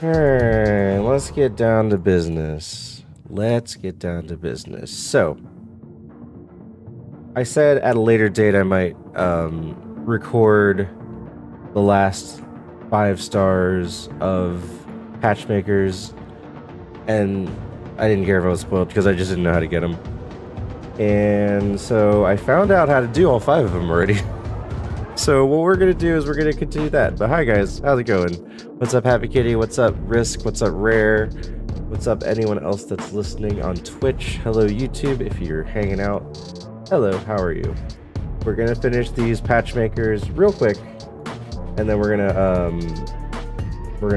Alright, let's get down to business. So, I said at a later date I might record the last 5 stars of Patchmakers, and I didn't care if I was spoiled because I just didn't know how to get them. And so I found out how to do all 5 of them already. So what we're gonna do is we're gonna continue that. But hi guys, how's it going? What's up, Happy Kitty? What's up, Risk? What's up, Rare? What's up, anyone else that's listening on Twitch? Hello, YouTube, if you're hanging out. Hello, how are you? We're gonna finish these Patchmakers real quick, and then we're gonna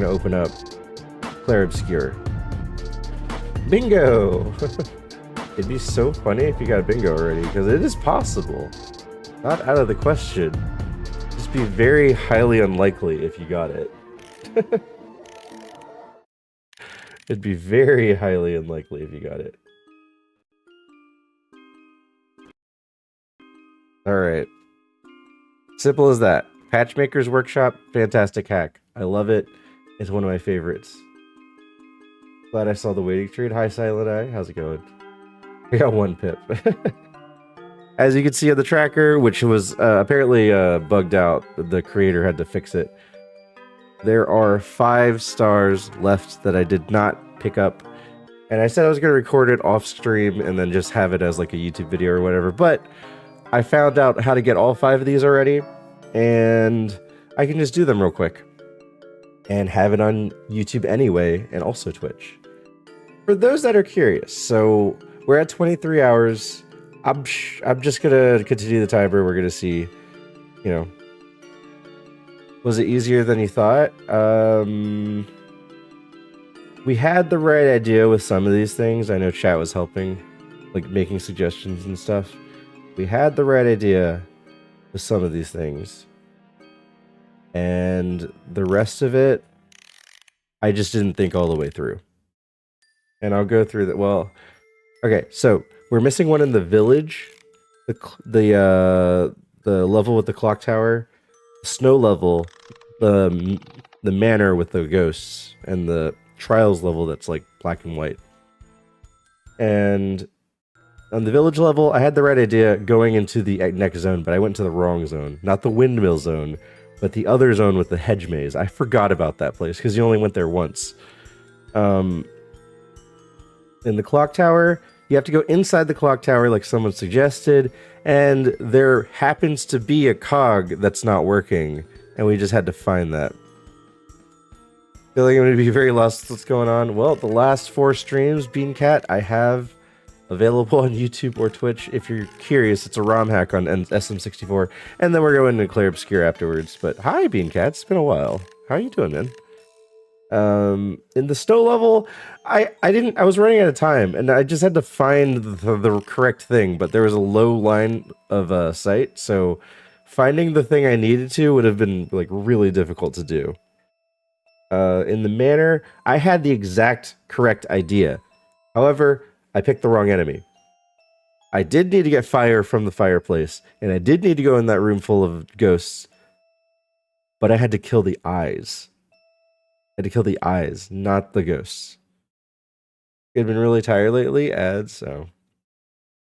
open up Clair Obscure. Bingo! It'd be so funny if you got bingo already, because it is possible. Not out of the question. Just be very highly unlikely if you got it. It'd be very highly unlikely if you got it. Alright. Simple as that. Patchmaker's Workshop, fantastic hack. I love it. It's one of my favorites. Glad I saw the waiting trade. Hi, Silent Eye. How's it going? I got 1 pip. As you can see on the tracker, which was apparently bugged out, the creator had to fix it. There are 5 stars left that I did not pick up. And I said I was going to record it off stream and then just have it as like a YouTube video or whatever. But I found out how to get all 5 of these already. And I can just do them real quick. And have it on YouTube anyway, and also Twitch. For those that are curious, so we're at 23 hours. I'm just gonna continue the timer. We're gonna see, you know, was it easier than you thought? We had the right idea with some of these things. I know chat was helping, like making suggestions and stuff. We had the right idea with some of these things. And the rest of it, I just didn't think all the way through. And I'll go through that. Well, okay, so we're missing one in the village, the level with the clock tower, the snow level, the manor with the ghosts, and the trials level that's like black and white. And on the village level, I had the right idea going into the next zone, but I went to the wrong zone. Not the windmill zone, but the other zone with the hedge maze. I forgot about that place because you only went there once. In the clock tower, you have to go inside the clock tower like someone suggested, and there happens to be a cog that's not working, and we just had to find that. Feel like I'm going to be very lost what's going on. Well, the last 4 streams, Beancat, I have available on YouTube or Twitch. If you're curious, it's a ROM hack on SM64, and then we're going to Clair Obscure afterwards. But hi, Beancat, it's been a while. How you doing, man? In the snow level, I was running out of time, and I just had to find the correct thing, but there was a low line of sight, so finding the thing I needed to would have been like really difficult to do. In the manor, I had the exact correct idea. However, I picked the wrong enemy. I did need to get fire from the fireplace, and I did need to go in that room full of ghosts, but I had to kill the eyes. I had to kill the eyes, not the ghosts. I've been really tired lately, so.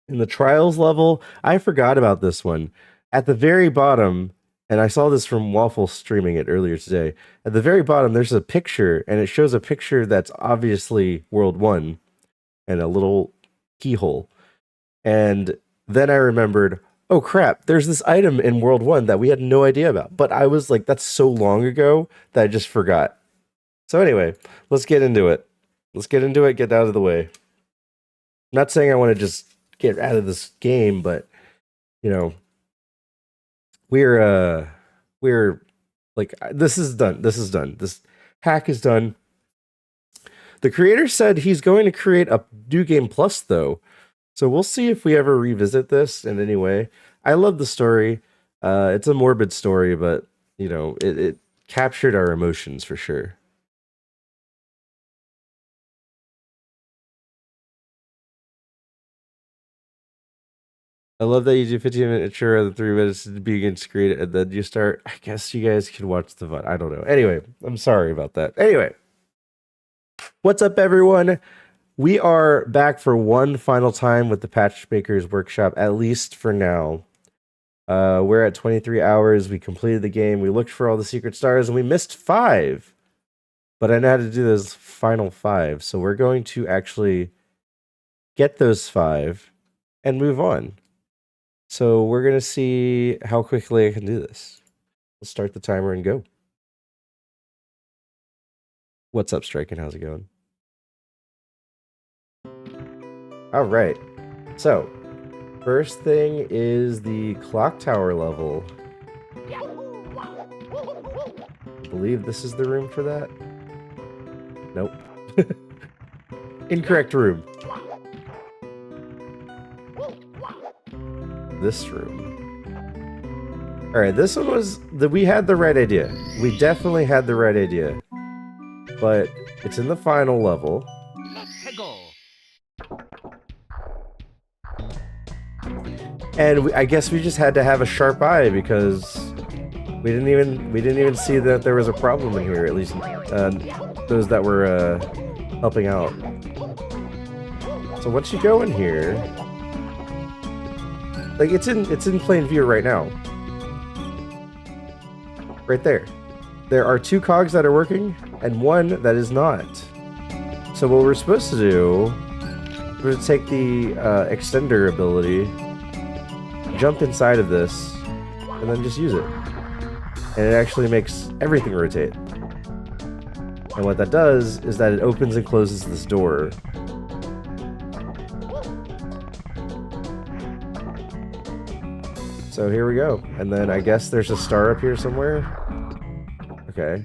In the trials level, I forgot about this one. At the very bottom, and I saw this from Waffle streaming it earlier today, at the very bottom there's a picture, and it shows a picture that's obviously World 1, and a little keyhole. And then I remembered, oh crap, there's this item in World 1 that we had no idea about. But I was like, that's so long ago that I just forgot. So anyway, let's get into it. Get out of the way. I'm not saying I want to just get out of this game, but, you know, we're like, this is done. This hack is done. The creator said he's going to create a new game plus, though. So we'll see if we ever revisit this in any way. I love the story. It's a morbid story, but, you know, it captured our emotions for sure. I love that you do 15-minute intro and 3 minutes to begin to create it, and then you start. I guess you guys can watch the VOD. I don't know. Anyway, I'm sorry about that. Anyway, What's up, everyone? We are back for one final time with the Patchmaker's workshop, at least for now. We're at 23 hours. We completed the game. We looked for all the secret stars, and we missed 5. But I know how to do those final 5, so we're going to actually get those 5 and move on. So we're going to see how quickly I can do this. Let's start the timer and go. What's up, Striken? How's it going? All right. So, first thing is the clock tower level. I believe this is the room for that. Nope. Incorrect room. This room. All right, this one was we had the right idea. We definitely had the right idea. But it's in the final level. And I guess we just had to have a sharp eye because we didn't even see that there was a problem in here. At least those that were helping out. So once you go in here, like it's in plain view right now, right there. There are 2 cogs that are working and 1 that is not. So what we're supposed to do is take the extender ability, jump inside of this, and then just use it. And it actually makes everything rotate. And what that does is that it opens and closes this door. So here we go. And then I guess there's a star up here somewhere. Okay.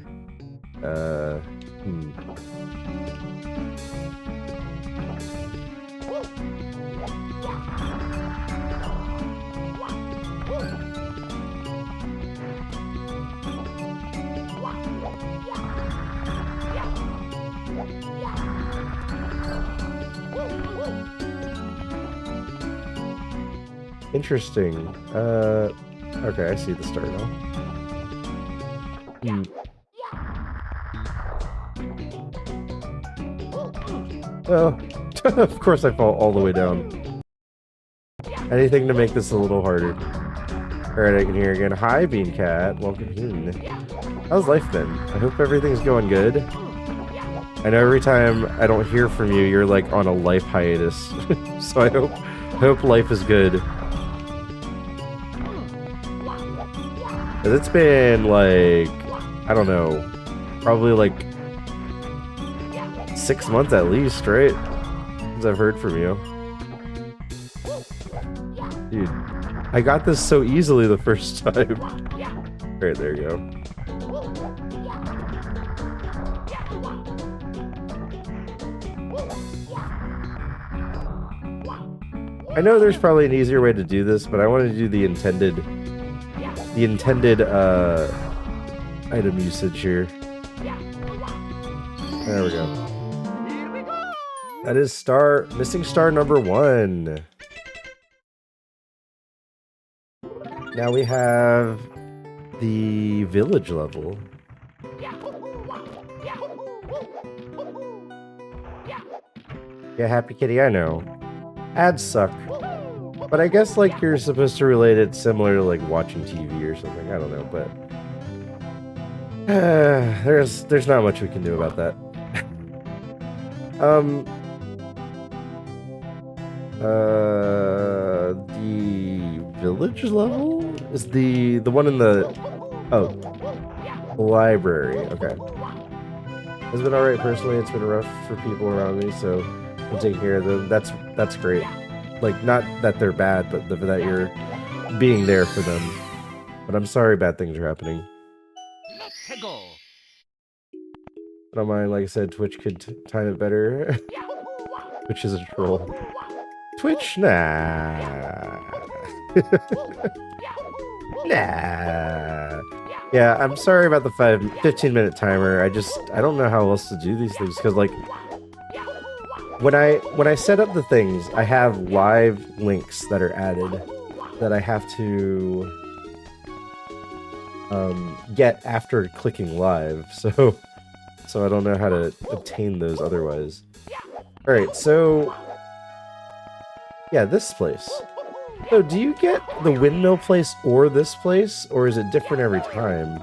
Interesting. Okay, I see the star now. Oh, of course I fall all the way down. Anything to make this a little harder. Alright, I can hear again. Hi, Beancat. Welcome in. How's life been? I hope everything's going good. I know every time I don't hear from you, you're like on a life hiatus. So I hope life is good. It's been like, I don't know, probably like 6 months at least, right? Since I've heard from you. Dude, I got this so easily the first time. Alright, there you go. I know there's probably an easier way to do this, but I want to do the intended item usage here. There we go. That is missing star number 1. Now we have the village level. Yeah, Happy Kitty, I know. Ads suck. But I guess like you're supposed to relate it similar to like watching TV or something. I don't know, but there's not much we can do about that. The village level is the one in the library. Okay, it's been alright personally. It's been rough for people around me, so I'm taking care of them. That's great. Like, not that they're bad, but that you're being there for them. But I'm sorry bad things are happening. I don't mind, like I said, Twitch could time it better. Twitch is a troll. Twitch? Nah. Nah. Yeah, I'm sorry about the 15-minute timer. I don't know how else to do these things, because, like, when I set up the things, I have live links that are added that I have to get after clicking live. So so I don't know how to obtain those otherwise. Alright, so... yeah, this place. So, do you get the windmill place or this place, or is it different every time?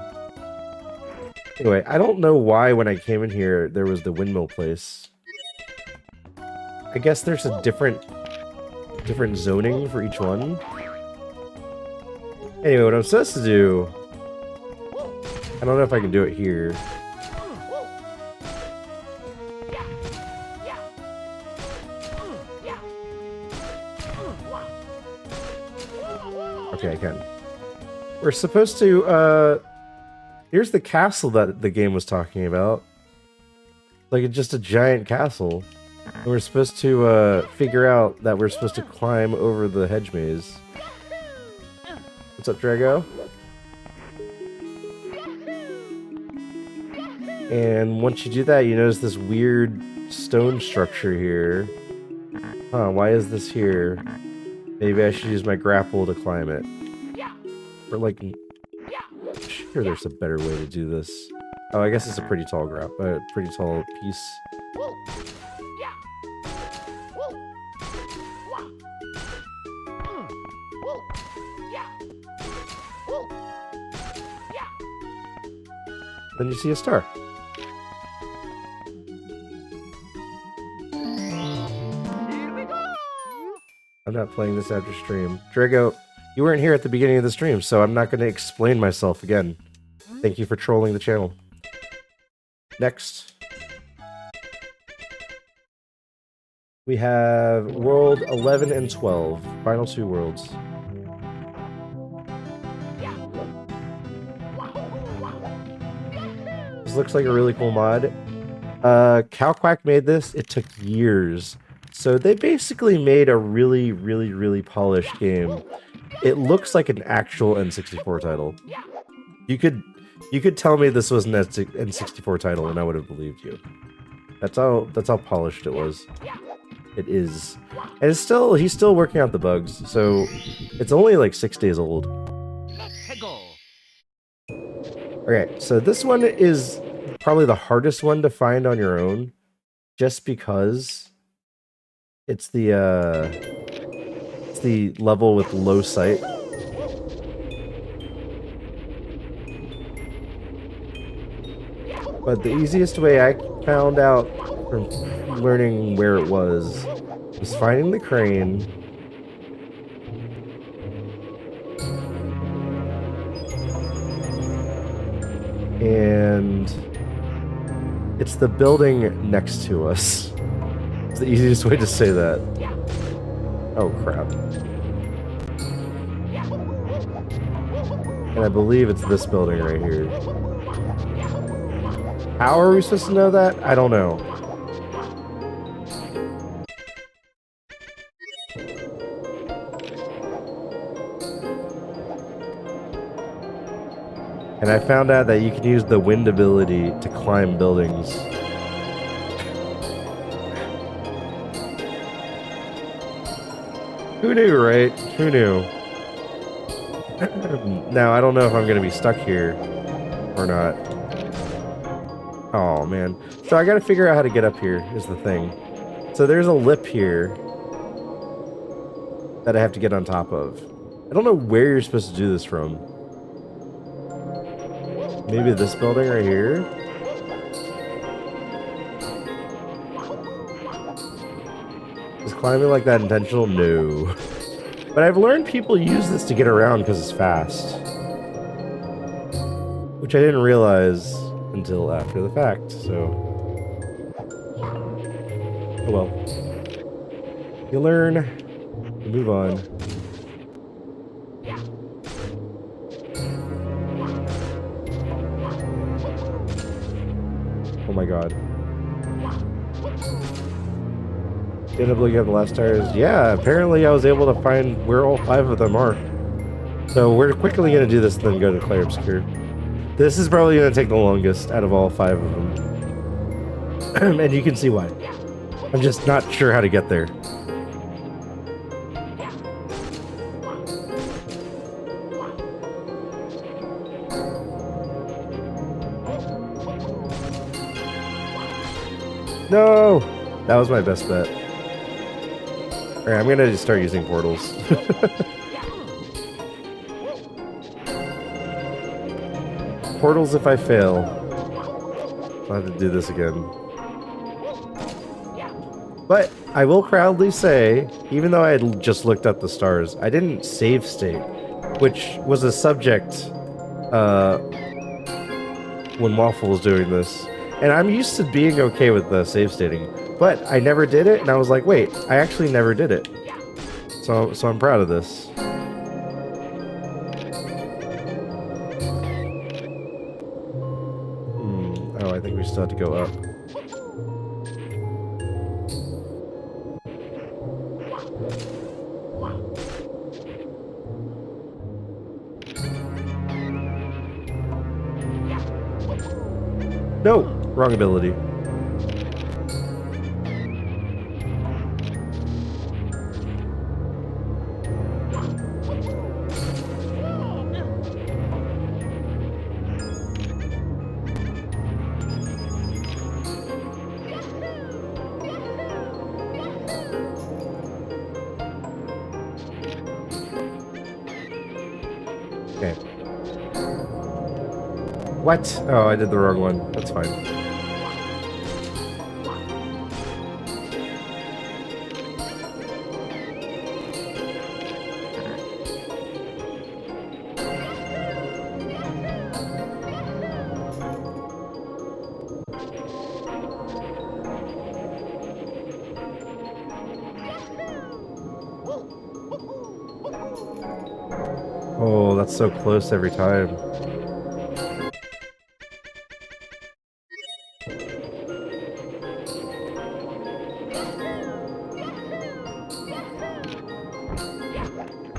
Anyway, I don't know why when I came in here there was the windmill place. I guess there's a different zoning for each one. Anyway, what I'm supposed to do... I don't know if I can do it here. Okay, I can. We're supposed to, here's the castle that the game was talking about. Like, it's just a giant castle. And we're supposed to, figure out that we're supposed to climb over the hedge maze. What's up, Drago? And once you do that, you notice this weird stone structure here. Huh, why is this here? Maybe I should use my grapple to climb it. Or like... sure, there's a better way to do this. Oh, I guess it's a pretty tall pretty tall piece. Then you see a star. I'm not playing this after stream. Drago, you weren't here at the beginning of the stream, so I'm not going to explain myself again. Thank you for trolling the channel. Next. We have World 11 and 12. Final two worlds. This looks like a really cool mod. CowQuack made this. It took years. So they basically made a really, really, really polished game. It looks like an actual N64 title. You could tell me this was an N64 title and I would have believed you. That's how polished it was. It is. And he's still working out the bugs, so it's only like 6 days old. Okay, so this one is probably the hardest one to find on your own, just because it's the level with low sight. But the easiest way I found out from learning where it was finding the crane, and it's the building next to us. It's the easiest way to say that. Oh crap. And I believe it's this building right here. How are we supposed to know that? I don't know. And I found out that you can use the wind ability to climb buildings. Who knew, right? Who knew? Now, I don't know if I'm going to be stuck here or not. Oh, man. So I got to figure out how to get up here, is the thing. So there's a lip here that I have to get on top of. I don't know where you're supposed to do this from. Maybe this building right here? Is climbing like that intentional? No. But I've learned people use this to get around because it's fast. Which I didn't realize until after the fact, so... oh well. You learn, you move on. Oh my god. You end up looking at the last tires? Yeah, apparently I was able to find where all 5 of them are. So we're quickly going to do this and then go to Clair Obscure. This is probably going to take the longest out of all 5 of them. And you can see why. I'm just not sure how to get there. No! That was my best bet. Alright, I'm gonna just start using portals. Portals if I fail. I'll have to do this again. But I will proudly say, even though I had just looked up the stars, I didn't save state, which was a subject when Waffle was doing this. And I'm used to being okay with the save stating, but I never did it, and I was like, wait, I actually never did it. So I'm proud of this. Oh, I think we still have to go up. No! Wrong ability. Okay. What? Oh, I did the wrong one. That's fine. Oh, that's so close every time.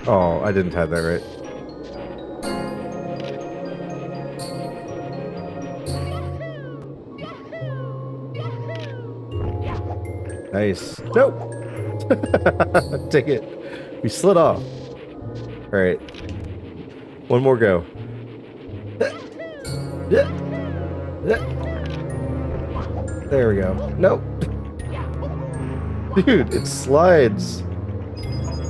Oh, I didn't have that right. Nice. Nope! Take it. We slid off. Alright. One more go. There we go. Nope. Dude, it slides.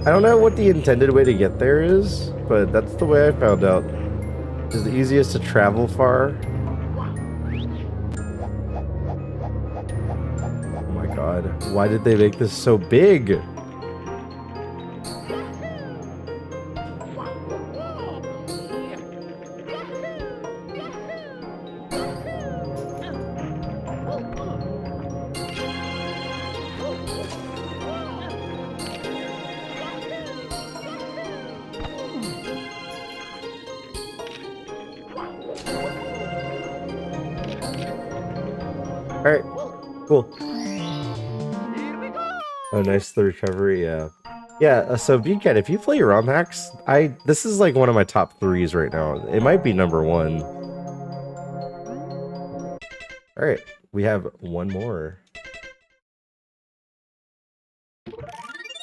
I don't know what the intended way to get there is, but that's the way I found out. It's the easiest to travel far. Oh my god. Why did they make this so big? Alright, cool. Oh, nice the recovery, yeah. Yeah, so Beancat, if you play ROM hacks, this is like one of my top 3s right now. It might be number 1. Alright, we have one more.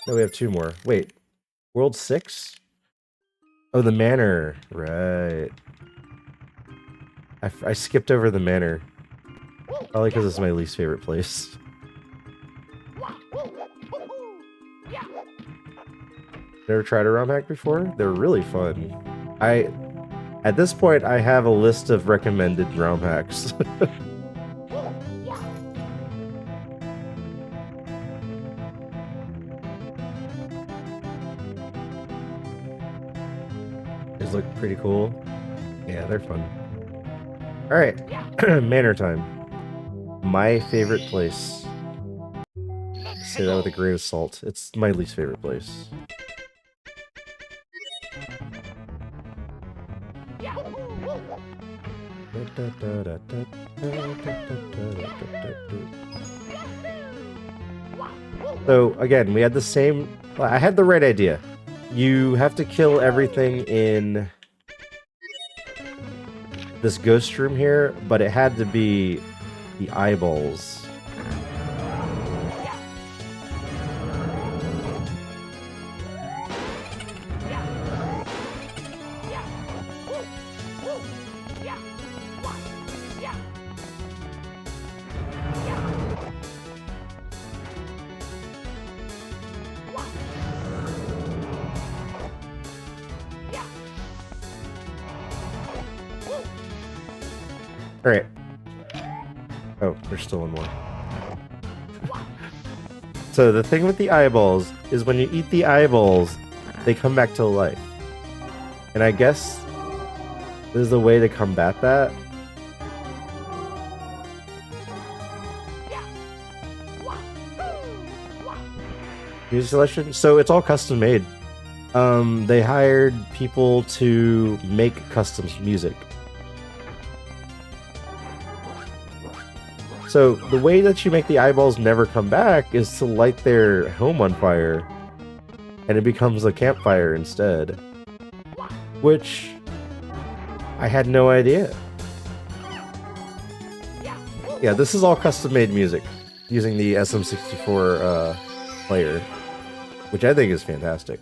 No, we have 2 more. Wait, World 6? Oh, the manor. Right. I skipped over the manor. Probably because it's my least favorite place. Never tried a ROM hack before? They're really fun. At this point, I have a list of recommended ROM hacks. These look pretty cool. Yeah, they're fun. Alright, manor time. My favorite place. Say that with a grain of salt. It's my least favorite place. So again, we had the same. I had the right idea. You have to kill everything in this ghost room here, but it had to be the eyeballs. Alright. Oh, there's still one more. So the thing with the eyeballs is when you eat the eyeballs, they come back to life. And I guess there's a way to combat that. Music selection? So it's all custom made. They hired people to make custom music. So the way that you make the eyeballs never come back is to light their home on fire, and it becomes a campfire instead. Which I had no idea. Yeah, this is all custom-made music using the SM64 player, which I think is fantastic.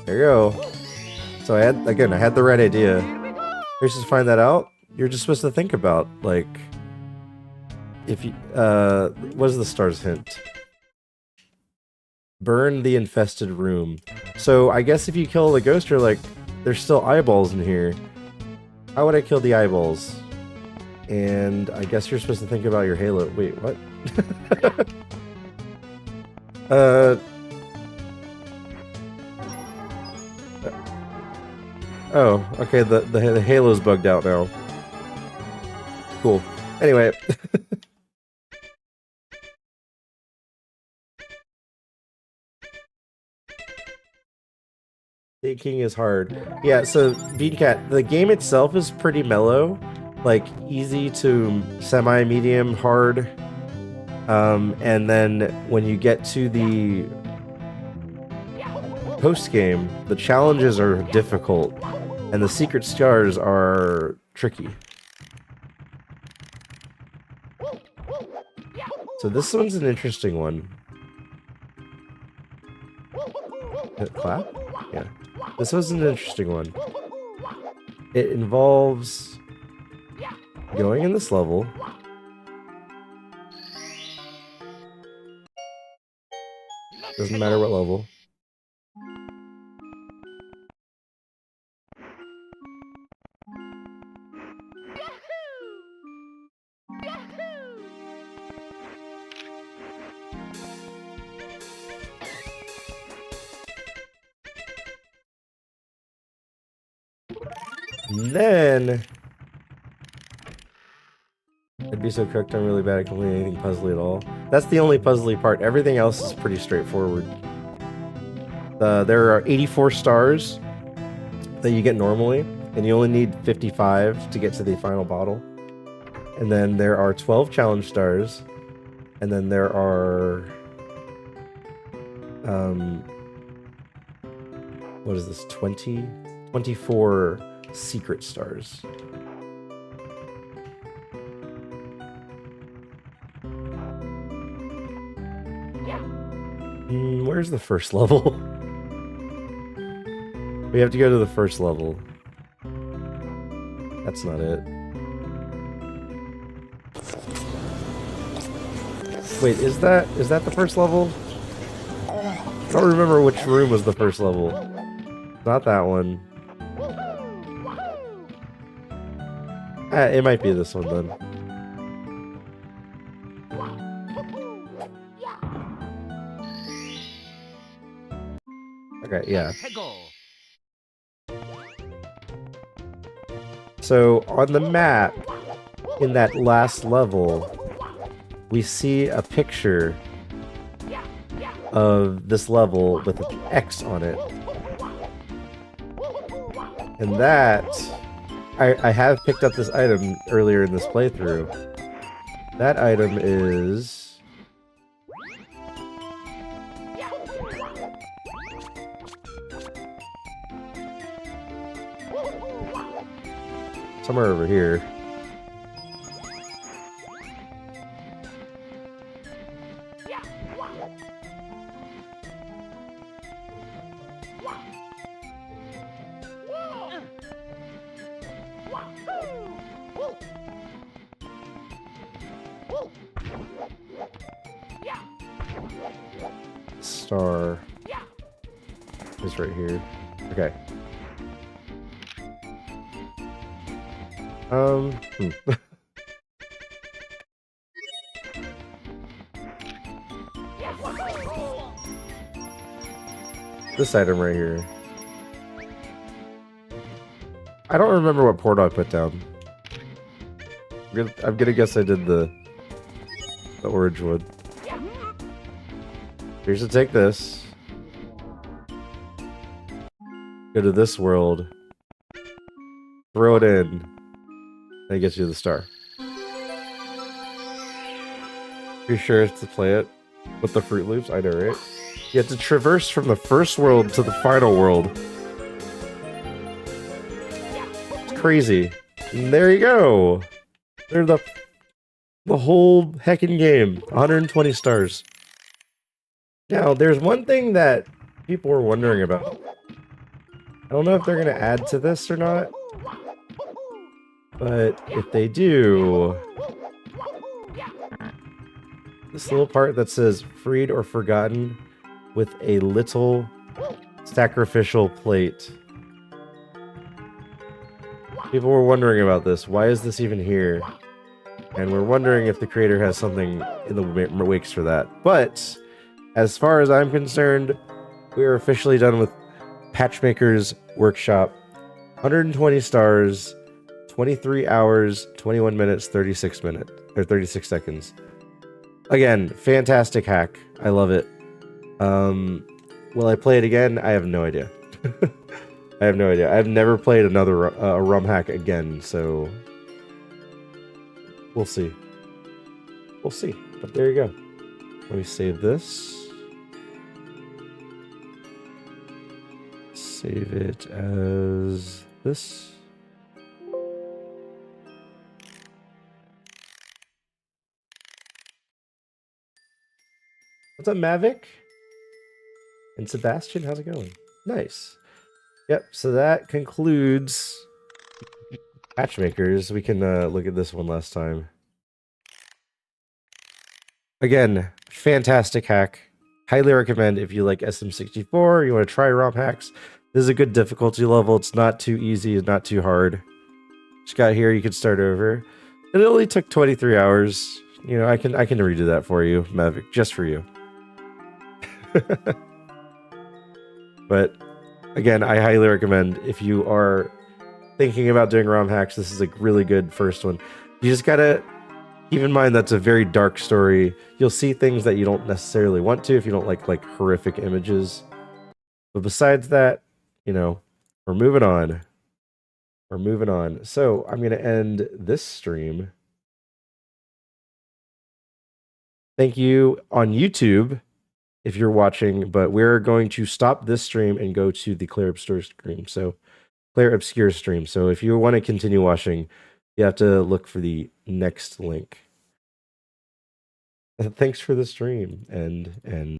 There you go. So I had the right idea. You're supposed to find that out. You're just supposed to think about, like, if you what is the star's hint? Burn the infested room. So I guess if you kill the ghost, you're like, there's still eyeballs in here. How would I kill the eyeballs? And I guess you're supposed to think about your halo. Wait, what? Oh, okay, the halo's bugged out now. Cool. Anyway. Thinking is hard. Yeah, so Beancat, the game itself is pretty mellow. Like, easy to semi-medium hard. And then when you get to the post-game, the challenges are difficult, and the secret stars are tricky. So this one's an interesting one. Clap? Yeah. This was an interesting one. It involves going in this level. Doesn't matter what level. And then I'd be so cooked I'm really bad at completing anything puzzly at all. That's the only puzzly part. Everything else is pretty straightforward. There are 84 stars that you get normally, and you only need 55 to get to the final bottle. And then there are 12 challenge stars, and then there are what is this, 24 secret stars. Where's the first level? We have to go to the first level. That's not it. Wait, is that the first level? I don't remember which room was the first level. Not that one. It might be this one then. Okay, yeah. So on the map, in that last level, we see a picture of this level with an X on it. And that, I have picked up this item earlier in this playthrough. That item is somewhere over here. Star is right here. Okay. This item right here. I don't remember what portal I put down. I'm gonna guess I did the orange one. Here's to take this. Go to this world. Throw it in. And it gets you the star. Pretty sure it's to play it with the Fruit Loops. I know, right? You have to traverse from the first world to the final world. It's crazy. And there you go. There's the whole heckin' game. 120 stars. Now, there's one thing that people were wondering about. I don't know if they're going to add to this or not. But if they do... This little part that says freed or forgotten with a little sacrificial plate. People were wondering about this. Why is this even here? And we're wondering if the creator has something in the wakes for that. But as far as I'm concerned, we are officially done with Patchmaker's workshop. 120 stars, 23 hours, 21 minutes, 36 seconds. Again, fantastic hack. I love it. Will I play it again? I have no idea. I have no idea. I've never played another rum hack again, so we'll see. We'll see. But there you go. Let me save this. Save it as this. What's up, Mavic? And Sebastian, how's it going? Nice. Yep, so that concludes Patchmakers. We can look at this one last time. Again, fantastic hack. Highly recommend if you like SM64, you want to try ROM hacks. This is a good difficulty level. It's not too easy, it's not too hard. Just got here, you can start over. It only took 23 hours. You know, I can redo that for you, Mavic, just for you. But again, I highly recommend if you are thinking about doing ROM hacks, this is a really good first one. You just gotta keep in mind that's a very dark story. You'll see things that you don't necessarily want to if you don't like horrific images. But besides that, you know, we're moving on. We're moving on. So I'm gonna end this stream. Thank you on YouTube if you're watching, but we're going to stop this stream and go to the Claire Obscure stream. So Claire Obscure stream. So if you want to continue watching, you have to look for the next link. Thanks for the stream and